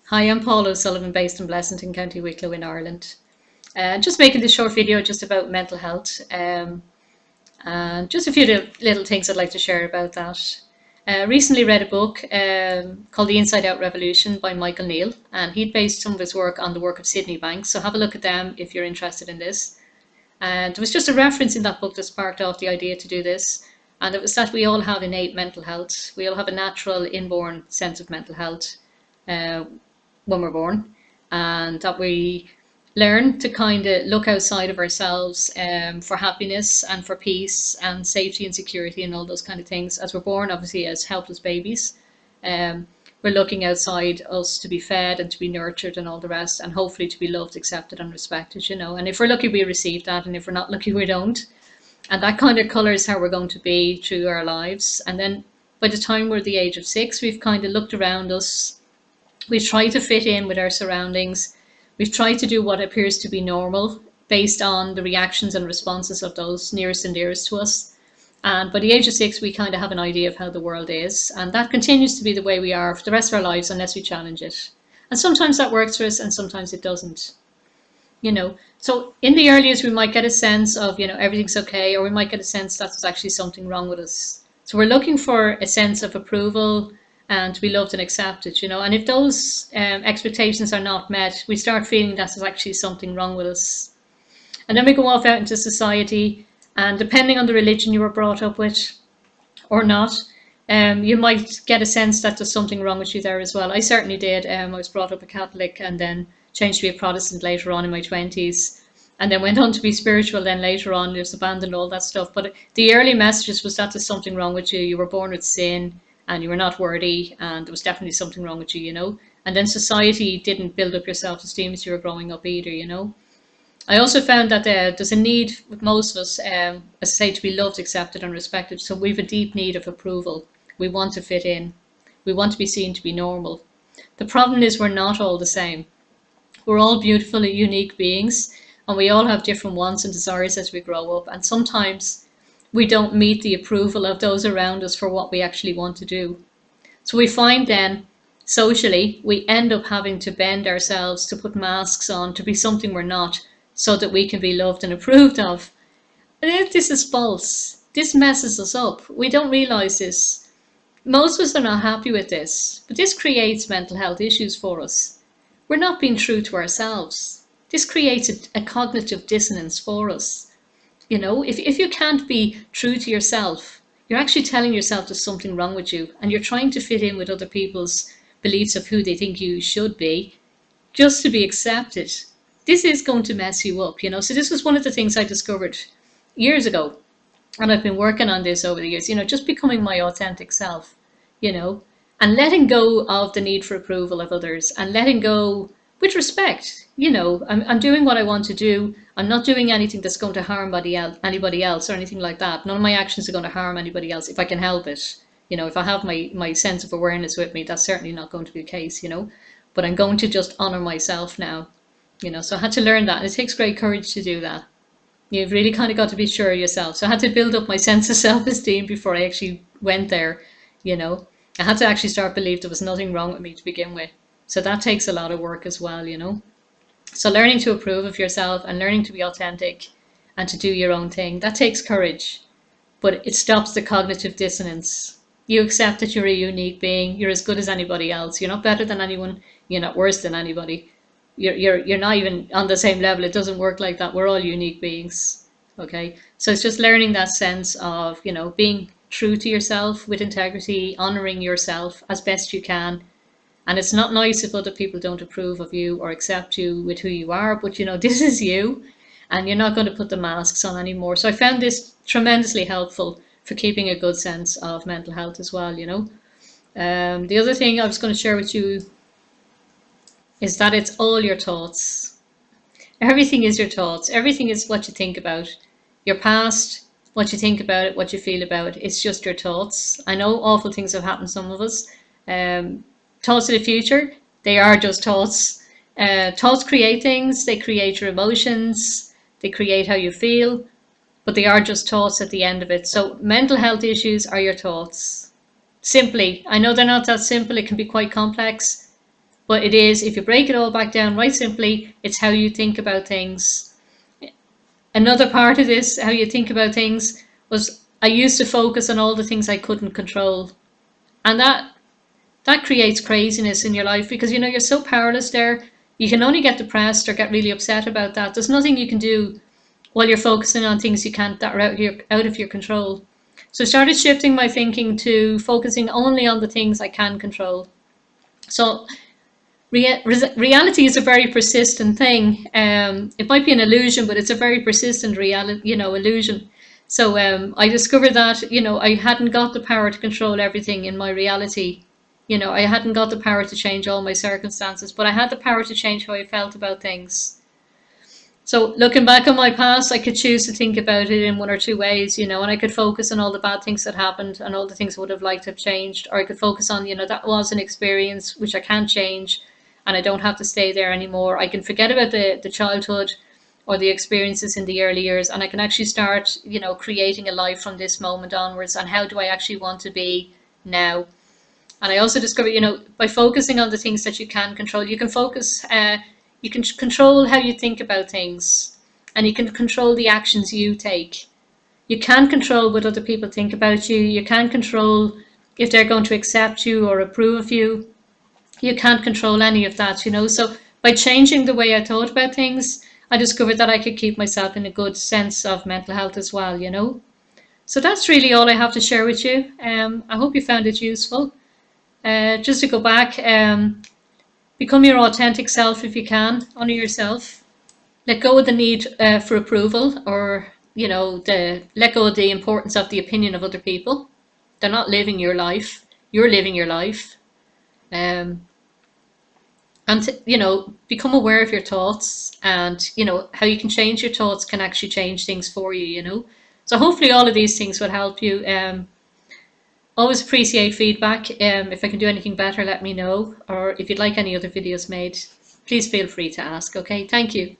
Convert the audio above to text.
Hi, I'm Paula O'Sullivan, based in Blessington, County Wicklow in Ireland. Just making this short video just about mental health, and just a few little things I'd like to share about that. Recently read a book called The Inside Out Revolution by Michael Neill, and he'd based some of his work on the work of Sydney Banks. So have a look at them if you're interested in this. And there was just a reference in that book that sparked off the idea to do this, and it was that we all have innate mental health. We all have a natural inborn sense of mental health. Uh, when we're born, and that we learn to kind of look outside of ourselves for happiness and for peace and safety and security and all those kind of things. As we're born, obviously, as helpless babies, um, we're looking outside us to be fed and to be nurtured and all the rest, and hopefully to be loved, accepted, and respected. And if we're lucky, we receive that, and if we're not lucky, we don't. And that kind of colours how we're going to be through our lives. And then by the time we're the age of 6, we've kind of looked around us. We've tried to fit in with our surroundings. We've tried to do what appears to be normal based on the reactions and responses of those nearest and dearest to us. And by the age of 6, we kind of have an idea of how the world is. And that continues to be the way we are for the rest of our lives unless we challenge it. And sometimes that works for us and sometimes it doesn't. So in the early years, we might get a sense of, everything's okay, or we might get a sense that there's actually something wrong with us. So we're looking for a sense of approval and to be loved and accepted. And if those expectations are not met, we start feeling that there's actually something wrong with us. And then we go off out into society, and depending on the religion you were brought up with or not, you might get a sense that there's something wrong with you there as well. I certainly did. I was brought up a Catholic and then changed to be a Protestant later on in my 20s, and then went on to be spiritual then later on. Just abandoned all that stuff. But the early messages was that there's something wrong with you. You were born with sin and you were not worthy, and there was definitely something wrong with you. And then society didn't build up your self-esteem as you were growing up either. I also found that there's a need with most of us, as I say, to be loved, accepted, and respected. So we have a deep need of approval. We want to fit in. We want to be seen to be normal. The problem is we're not all the same. We're all beautiful, unique beings, and we all have different wants and desires as we grow up. And sometimes we don't meet the approval of those around us for what we actually want to do. So we find then, socially, we end up having to bend ourselves, to put masks on, to be something we're not, so that we can be loved and approved of. And this is false. This messes us up. We don't realize this. Most of us are not happy with this, but this creates mental health issues for us. We're not being true to ourselves. This creates a cognitive dissonance for us. If you can't be true to yourself, you're actually telling yourself there's something wrong with you, and you're trying to fit in with other people's beliefs of who they think you should be just to be accepted. This is going to mess you up. So this was one of the things I discovered years ago, and I've been working on this over the years, just becoming my authentic self, and letting go of the need for approval of others, and letting go with respect. I'm doing what I want to do. I'm not doing anything that's going to harm anybody else or anything like that. None of my actions are going to harm anybody else if I can help it. If I have my sense of awareness with me, that's certainly not going to be the case, but I'm going to just honor myself now. So I had to learn that, and it takes great courage to do that. You've really kind of got to be sure of yourself. So I had to build up my sense of self-esteem before I actually went there. I had to actually start believing there was nothing wrong with me to begin with. So that takes a lot of work as well. So learning to approve of yourself and learning to be authentic and to do your own thing, that takes courage, but it stops the cognitive dissonance. You accept that you're a unique being. You're as good as anybody else. You're not better than anyone. You're not worse than anybody. You're not even on the same level. It doesn't work like that. We're all unique beings. Okay. So it's just learning that sense of, being true to yourself with integrity, honoring yourself as best you can. And it's not nice if other people don't approve of you or accept you with who you are, but this is you, and you're not going to put the masks on anymore. So I found this tremendously helpful for keeping a good sense of mental health as well. The other thing I was going to share with you is that it's all your thoughts. Everything is your thoughts. Everything is what you think about. Your past, what you think about it, what you feel about it. It's just your thoughts. I know awful things have happened to some of us. Thoughts of the future, they are just thoughts. Thoughts create things. They create your emotions. They create how you feel. But they are just thoughts at the end of it. So mental health issues are your thoughts. Simply. I know they're not that simple. It can be quite complex. But it is, if you break it all back down right simply, it's how you think about things. Another part of this, how you think about things, was I used to focus on all the things I couldn't control. And that creates craziness in your life, because you're so powerless there. You can only get depressed or get really upset about that. There's nothing you can do while you're focusing on things you can't, that are out of your control. So I started shifting my thinking to focusing only on the things I can control. So reality is a very persistent thing. It might be an illusion, but it's a very persistent reality, illusion. So I discovered that, I hadn't got the power to control everything in my reality. I hadn't got the power to change all my circumstances, but I had the power to change how I felt about things. So looking back on my past, I could choose to think about it in one or two ways, and I could focus on all the bad things that happened and all the things I would have liked to have changed, or I could focus on, that was an experience which I can't change and I don't have to stay there anymore. I can forget about the childhood or the experiences in the early years, and I can actually start, creating a life from this moment onwards. And how do I actually want to be now? And I also discovered, by focusing on the things that you can control, you can focus, you can control how you think about things, and you can control the actions you take. You can't control what other people think about you. You can't control if they're going to accept you or approve of you. You can't control any of that, So by changing the way I thought about things, I discovered that I could keep myself in a good sense of mental health as well, So that's really all I have to share with you. I hope you found it useful. Just to go back, become your authentic self if you can. Honor yourself. Let go of the need for approval, or let go of the importance of the opinion of other people. They're not living your life. You're living your life. And become aware of your thoughts, and how you can change your thoughts can actually change things for you. So hopefully all of these things will help you. Always appreciate feedback. If I can do anything better, let me know, or if you'd like any other videos made, please feel free to ask. Okay, thank you.